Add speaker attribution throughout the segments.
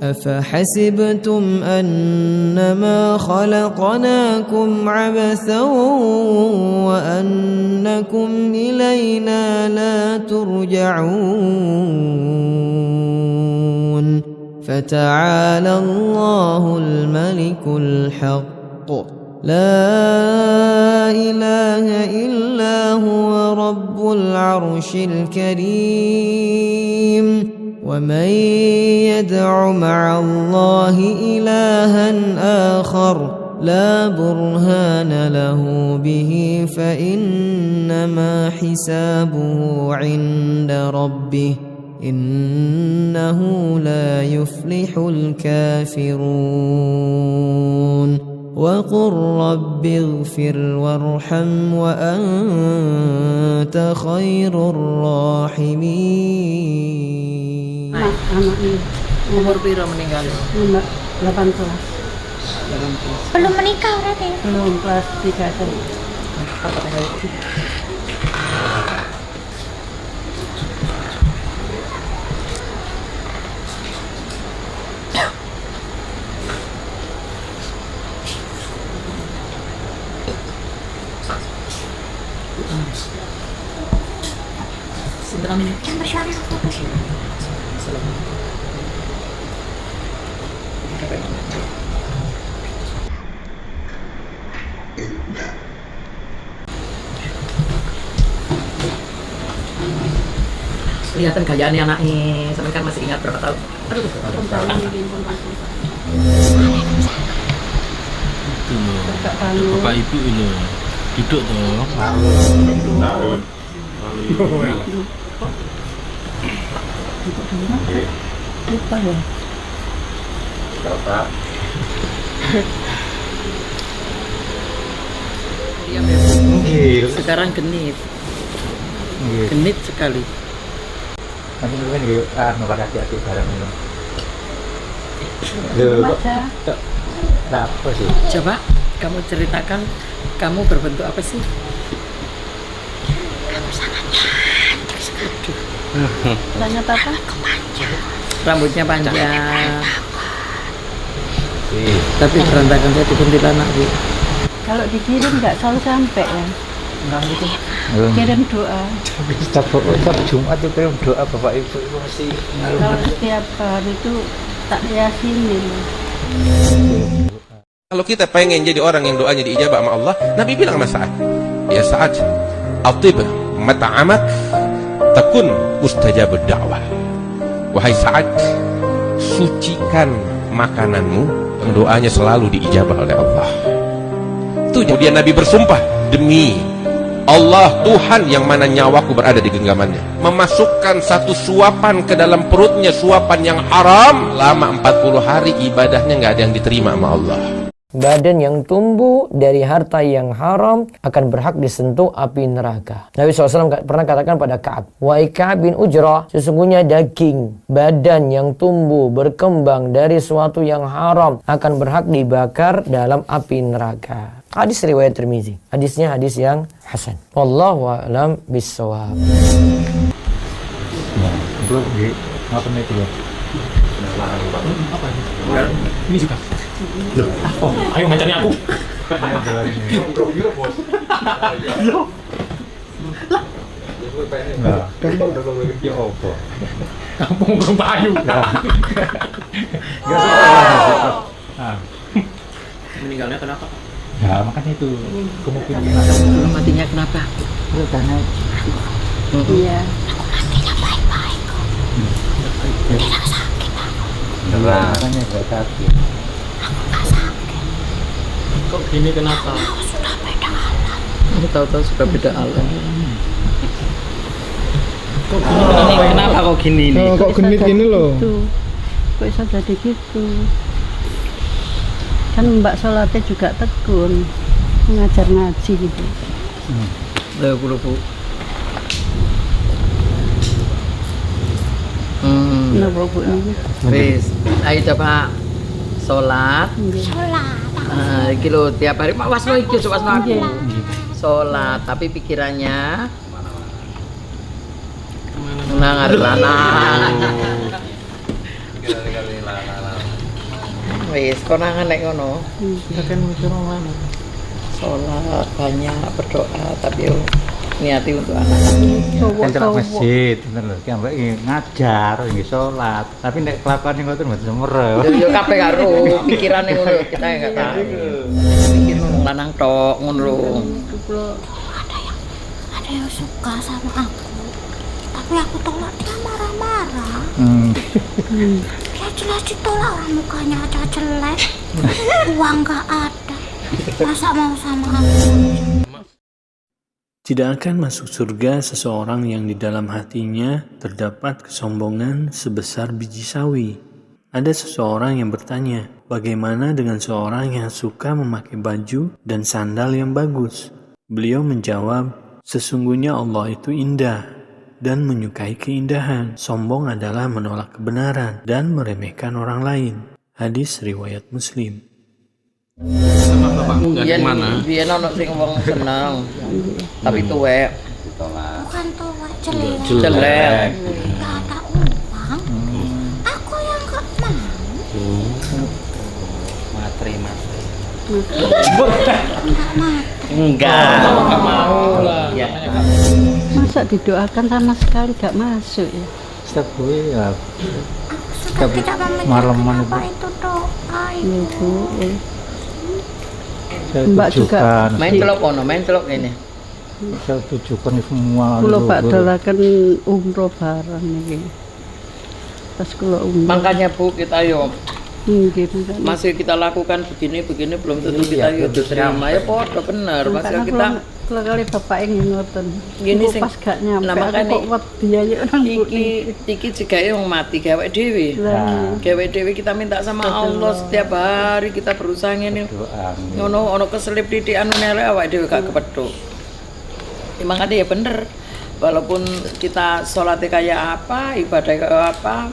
Speaker 1: أفحسبتم أنما خلقناكم عبثا وأنكم إلينا لا ترجعون فتعالى الله الملك الحق لا إله إلا هو رب العرش الكريم ومن يدع مع الله إلها آخر لا برهان له به فإنما حسابه عند ربه إنه لا يفلح الكافرون وقل رب اغفر وارحم وأنت خير الراحمين.
Speaker 2: Umur piro meninggal?
Speaker 3: 18.
Speaker 4: Belum menikah berarti?
Speaker 3: Belum, kelas 3 tadi.
Speaker 4: Yang bersuara fokus.
Speaker 2: Kelihatan gayaannya anaknya, sampai kan masih ingat berapa tahun? Aduh,
Speaker 5: itu loh, bapak ibu ini duduk tuh.
Speaker 3: Lupa ya.
Speaker 6: Bapak.
Speaker 2: Sekarang genit, genit sekali.
Speaker 6: Nanti mungkin gitu, nggak hati-hati barang ini. Apa sih?
Speaker 2: Coba kamu ceritakan, kamu berbentuk apa sih?
Speaker 4: Kamu sangat cantik sekali.
Speaker 3: Banyak apa?
Speaker 2: Rambutnya panjang. Tapi berantakan saya di kuntilanak, Bu.
Speaker 3: Kalau dikirim nggak selalu sampai ya.
Speaker 2: Enggak gitu.
Speaker 3: Kirim doa.
Speaker 6: Tapi setiap Jumat itu kirim doa bapak ibu itu masih.
Speaker 3: Kalau setiap hari itu tak yakinin.
Speaker 7: Kalau kita pengen jadi orang yang doanya diijabah sama Allah, Nabi bilang sama Sa'ad, ya Sa'ad, atib mata'amak takun mustajab da'wah. Wahai Sa'ad, sucikan makananmu, yang doanya selalu diijabah oleh Allah. Itu kemudian Nabi bersumpah, demi Allah Tuhan yang mana nyawaku berada di genggamannya, memasukkan satu suapan ke dalam perutnya, suapan yang haram, lama 40 hari ibadahnya nggak ada yang diterima sama Allah.
Speaker 8: Badan yang tumbuh dari harta yang haram akan berhak disentuh api neraka. Nabi SAW pernah katakan pada Ka'ab, "Wahai Ka'ab bin Ujrah, sesungguhnya daging badan yang tumbuh berkembang dari sesuatu yang haram akan berhak dibakar dalam api neraka." Hadis riwayat Tirmizi. Hadisnya hadis yang hasan. Wallahu a'lam bishawab.
Speaker 6: Belum di ngapain itu ya?
Speaker 5: Ini juga. Oh, ayo ngancani aku.
Speaker 6: Nah, ya apa?
Speaker 5: Kampung Gunung Payu. Meninggalnya kenapa?
Speaker 6: Nah, makanya itu kemungkinan
Speaker 2: Matinya kenapa?
Speaker 6: karena
Speaker 3: Iya.
Speaker 6: makanya nggak sakit.
Speaker 5: Kok gini kenapa?
Speaker 2: Aku tahu-tahu sudah beda alam.
Speaker 5: Kok gini
Speaker 2: Kenapa kok gini nih?
Speaker 9: Kok genit gini loh?
Speaker 3: Kok bisa jadi gitu? Kan Mbak Sholatnya juga tekun, ngajar ngaji gitu.
Speaker 2: Loh, Bu.
Speaker 3: Kenapa Bu ini?
Speaker 2: Wis, ayo coba sholat.
Speaker 4: Sholat.
Speaker 2: Iki lho tiap hari wasno iki wasno aku. Sholat tapi pikirannya nang arep lanang. Wis konangan nek ngono.
Speaker 6: Kan mikir mana?
Speaker 2: Sholat banyak berdoa tapi yo niati untuk anak.
Speaker 6: Kan celak masjid, bener lho. Ki ambek ngajar, nggih salat. Tapi nek kelakuan ngoten mboten semer.
Speaker 2: Yo kabeh karo pikirane ngono kita enggak tahu. Pikir ngono lanang tok ngono lho.
Speaker 4: Ada yang suka sama aku, tapi aku tolak dia marah-marah. Dia jelas ditolak, orang mukanya aja jelek, uang nggak ada, masa mau sama aku?
Speaker 9: Tidak akan masuk surga seseorang yang di dalam hatinya terdapat kesombongan sebesar biji sawi. Ada seseorang yang bertanya, bagaimana dengan seorang yang suka memakai baju dan sandal yang bagus? Beliau menjawab, sesungguhnya Allah itu indah dan menyukai keindahan. Sombong adalah menolak kebenaran dan meremehkan orang lain. Hadis riwayat Muslim.
Speaker 5: Sama bapakmu nggak di mana?
Speaker 2: Biyen ono sing wong seneng. Tapi tuwek.
Speaker 4: Bukan tua, jelek.
Speaker 2: Jelek.
Speaker 4: Nggak ada uang. Aku yang nggak mau.
Speaker 6: Materi.
Speaker 4: Nggak mau.
Speaker 2: Enggak mau lah.
Speaker 3: Masa didoakan sama sekali gak masuk ya?
Speaker 6: Setiap gue ya
Speaker 4: Aku sudah tidak memikirkan
Speaker 6: Maleman
Speaker 4: apa itu doa
Speaker 3: Iya
Speaker 4: itu.
Speaker 3: Bu.
Speaker 6: saya
Speaker 3: Mbak juga
Speaker 6: tujukan.
Speaker 2: Main celok ono, main celok ini.
Speaker 6: Saya tujukan semua.
Speaker 3: Kula
Speaker 6: luhur.
Speaker 3: badalaken umroh bareng niki. Pas kula umroh.
Speaker 2: Makanya Bu kita yo
Speaker 3: Nggih, makanya.
Speaker 2: masih kita lakukan begini belum tentu kita yo diterima ya podo bener. Masih kita
Speaker 3: Kula kali bapak ingin ngoten.
Speaker 2: Gini
Speaker 3: Iku
Speaker 2: sing-
Speaker 3: pas gak nyampe
Speaker 2: nah,
Speaker 3: aku
Speaker 2: makanya
Speaker 3: kok wedi ayo nang
Speaker 2: iki jika yang mati gawe dewi. Gawe dewi kita minta sama Allah setiap hari kita berusaha ngene.
Speaker 6: Doa.
Speaker 2: Ono keselip titik anu nele awake dhewe gak kepethuk. Makanya ya bener. Walaupun kita sholatnya kayak apa, ibadah kayak apa,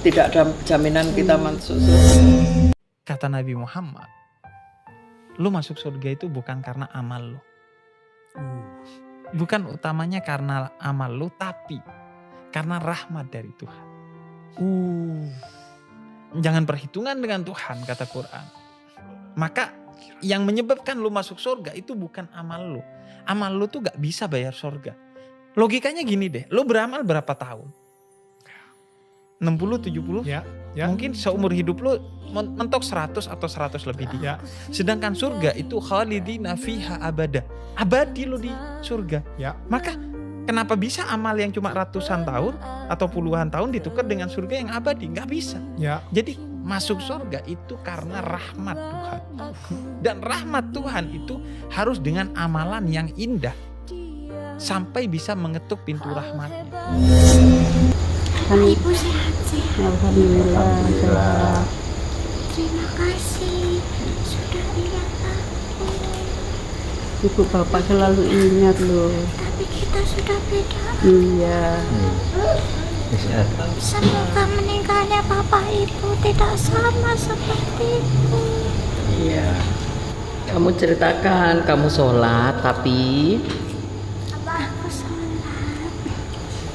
Speaker 2: tidak ada jaminan kita masuk surga.
Speaker 10: Kata Nabi Muhammad, lu masuk surga itu bukan karena amal lu. Bukan utamanya karena amal lu, tapi karena rahmat dari Tuhan. Jangan perhitungan dengan Tuhan, kata Quran. Maka yang menyebabkan lu masuk surga itu bukan amal lu. Amal lu tuh gak bisa bayar surga. Logikanya gini deh, lu beramal berapa tahun? 60, 70?
Speaker 11: Ya.
Speaker 10: Mungkin seumur hidup lu mentok 100 atau 100 lebih dia. Sedangkan surga itu khalidina fiha abada. Abadi lo di surga.
Speaker 11: Ya.
Speaker 10: Maka kenapa bisa amal yang cuma ratusan tahun atau puluhan tahun ditukar dengan surga yang abadi? Nggak bisa.
Speaker 11: Ya.
Speaker 10: Jadi masuk surga itu karena rahmat Tuhan. Dan rahmat Tuhan itu harus dengan amalan yang indah sampai bisa mengetuk pintu rahmatnya.
Speaker 4: Ibu sehat-sehat.
Speaker 3: Alhamdulillah. Sehat.
Speaker 4: Terima kasih sudah lihat aku.
Speaker 3: Ibu bapak selalu ingat loh.
Speaker 4: Tapi kita sudah beda.
Speaker 3: Iya.
Speaker 4: Semoga meninggalnya bapak ibu tidak sama seperti ibu.
Speaker 2: Iya. Kamu ceritakan, kamu sholat tapi
Speaker 4: Aku sholat.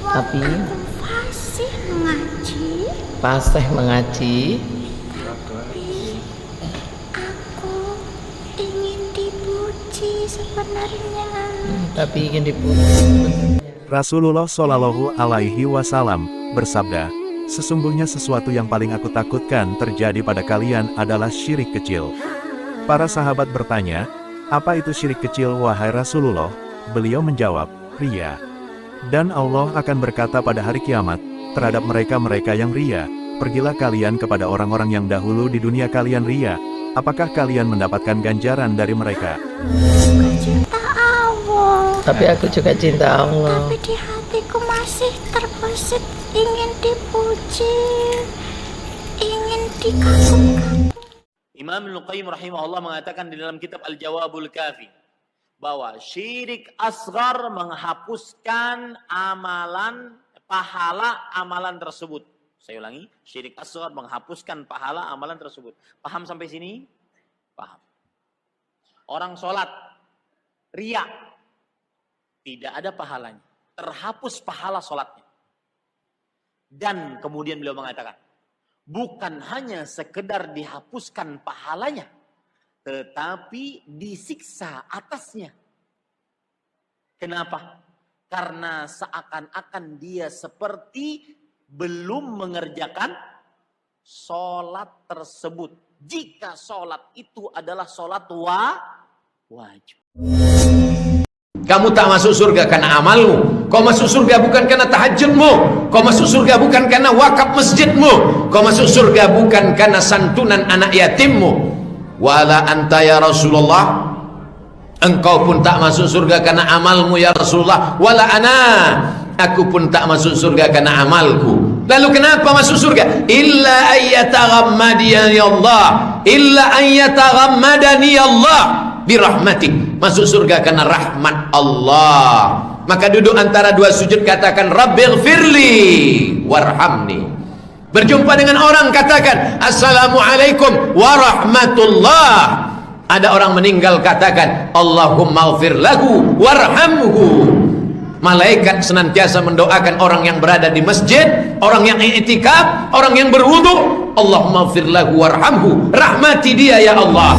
Speaker 2: Tapi?
Speaker 4: Aku fasih mengaji.
Speaker 2: Paseh mengaji.
Speaker 4: Tapi aku ingin dipuji sebenarnya.
Speaker 2: Tapi ingin dipuji.
Speaker 12: Rasulullah Shallallahu Alaihi Wasallam bersabda, sesungguhnya sesuatu yang paling aku takutkan terjadi pada kalian adalah syirik kecil. Para sahabat bertanya, apa itu syirik kecil wahai Rasulullah? Beliau menjawab, riya. Dan Allah akan berkata pada hari kiamat, terhadap mereka-mereka yang riya, pergilah kalian kepada orang-orang yang dahulu di dunia kalian riya, apakah kalian mendapatkan ganjaran dari mereka?
Speaker 4: Cinta Allah.
Speaker 2: Tapi aku juga cinta Allah.
Speaker 4: Tapi di hatiku masih terbesit ingin dipuji, ingin dikagumkan.
Speaker 13: Imam Ibnu Qayyim rahimahullah mengatakan di dalam kitab Al-Jawabul Kafi bahwa syirik asghar menghapuskan amalan pahala amalan tersebut. Saya ulangi, syirik asghar menghapuskan pahala amalan tersebut. Paham sampai sini? Paham. Orang sholat riya tidak ada pahalanya, terhapus pahala sholatnya. Dan kemudian beliau mengatakan, bukan hanya sekedar dihapuskan pahalanya, tetapi disiksa atasnya. Kenapa? Karena seakan-akan dia seperti belum mengerjakan sholat tersebut. Jika sholat itu adalah sholat wajib.
Speaker 11: Kamu tak masuk surga karena amalmu. Kau masuk surga bukan karena tahajudmu. Kau masuk surga bukan karena wakaf masjidmu. Kau masuk surga bukan karena santunan anak yatimmu. Wala anta ya Rasulullah, engkau pun tak masuk surga karena amalmu ya Rasulullah. Wala ana, aku pun tak masuk surga karena amalku. Lalu kenapa masuk surga? Illa ayyataghammadani Allah, illa ayyataghammadani Allah birahmatik. Masuk surga karena rahmat Allah. Maka duduk antara dua sujud katakan Rabbighfirli warhamni. Berjumpa dengan orang katakan Assalamualaikum warahmatullah. Ada orang meninggal katakan Allahumma ghfir lahu warhamhu. Malaikat senantiasa mendoakan orang yang berada di masjid, orang yang i'tikaf, orang yang berwudu, Allahumma ghfir lahu warhamhu, rahmati dia ya Allah.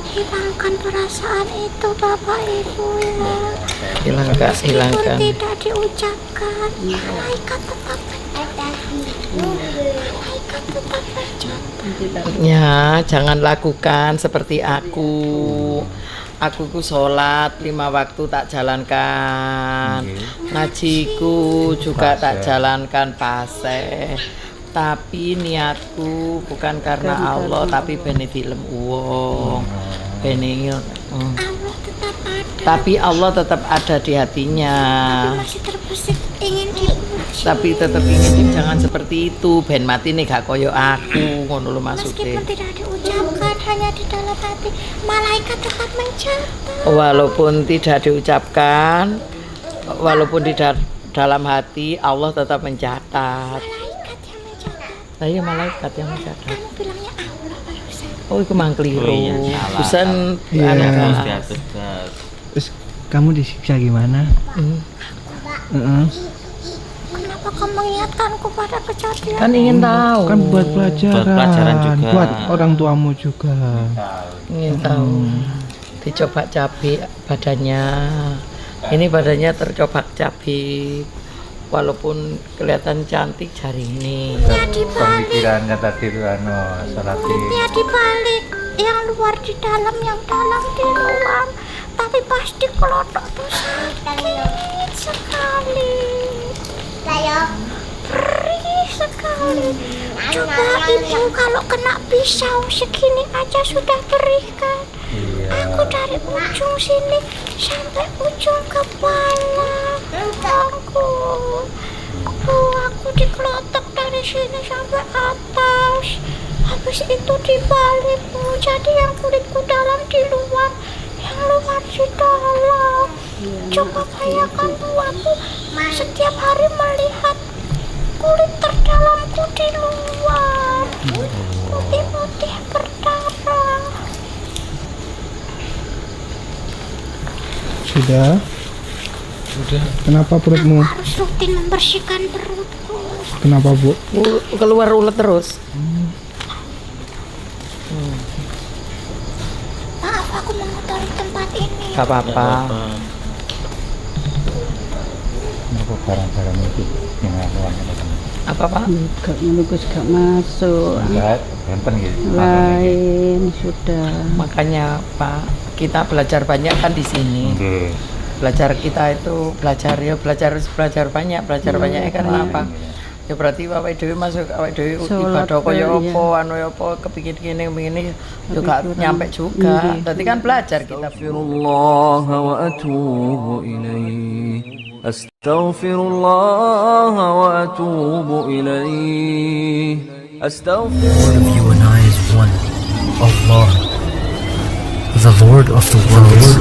Speaker 4: Hilangkan perasaan itu Bapak Ibu ya.
Speaker 8: Hilangkan.
Speaker 4: Meskipun tidak diucapkan, malaikat tetap mencatat. Malaikat tetap mencatat.
Speaker 2: Ya, jangan lakukan seperti aku. Aku ku sholat 5 waktu tak jalankan, ngajiku juga tak jalankan paseh. Tapi niatku bukan karena Allah, tapi bene dilem wong, bene tapi Allah tetap ada di hatinya.
Speaker 4: Masih terbesit ingin dipuji.
Speaker 2: Tapi tetap ingin jangan seperti itu. Ben mati nih gak koyo aku, ngono lho maksudnya.
Speaker 4: Meskipun tidak diucapkan, hanya di dalam hati, malaikat tetap mencatat.
Speaker 2: Walaupun tidak diucapkan, walaupun di dalam hati, Allah tetap mencatat.
Speaker 4: Malaikat yang mencatat.
Speaker 2: Nah, iya malaikat yang mencatat.
Speaker 4: Kamu bilangnya Allah barusan.
Speaker 2: Oh, itu mang keliru. Busan
Speaker 1: Terus kamu disiksa gimana?
Speaker 4: Kenapa kamu mengingatkanku pada kejadian?
Speaker 2: Kan ingin tahu.
Speaker 1: Kan buat pelajaran juga. Buat orang tuamu juga.
Speaker 2: Ingin tahu. Dicoba cabai badannya. Ini badannya tercoba cabai. Walaupun kelihatan cantik jari ini.
Speaker 6: Pemikirannya tadi itu
Speaker 4: Kulitnya dibalik, yang luar di dalam, yang dalam di luar. Tapi pasti kelotok tuh sakit sekali. Perih sekali. Coba ibu kalau kena pisau segini aja sudah perih kan. Aku dari ujung sini sampai ujung kepala. Aku dikelotok dari sini sampai atas. Habis itu dibalik, jadi yang kulitku dalam di luar, yang luar di dalam. Coba bayangkan aku setiap hari melihat kulit terdalamku di luar, putih-putih berdarah.
Speaker 1: Sudah? Kenapa perutmu?
Speaker 4: Harus rutin membersihkan perutku.
Speaker 1: Kenapa Bu?
Speaker 2: Keluar ulet terus.
Speaker 4: Maaf, aku mengotori tempat ini.
Speaker 2: Gak apa-apa.
Speaker 6: Kenapa barang-barang itu yang
Speaker 2: Apa Pak?
Speaker 3: Gak melukis, gak masuk.
Speaker 6: Enggak, benten gitu.
Speaker 3: Lain sudah.
Speaker 2: Makanya Pak, kita belajar banyak kan di sini. Belajar kita itu belajar banyak, banyak karena apa? Ya berarti awake dhewe masuk awake dhewe ibadah kaya apa, anu apa kepikir begini juga nyampe juga. Berarti kan belajar kita.
Speaker 14: Astaghfirullah wa atubu ilaih. Astaghfirullah wa atubu ilaih. Astaghfirullah.
Speaker 15: The Lord of you and I is one, Allah, the Lord of the worlds.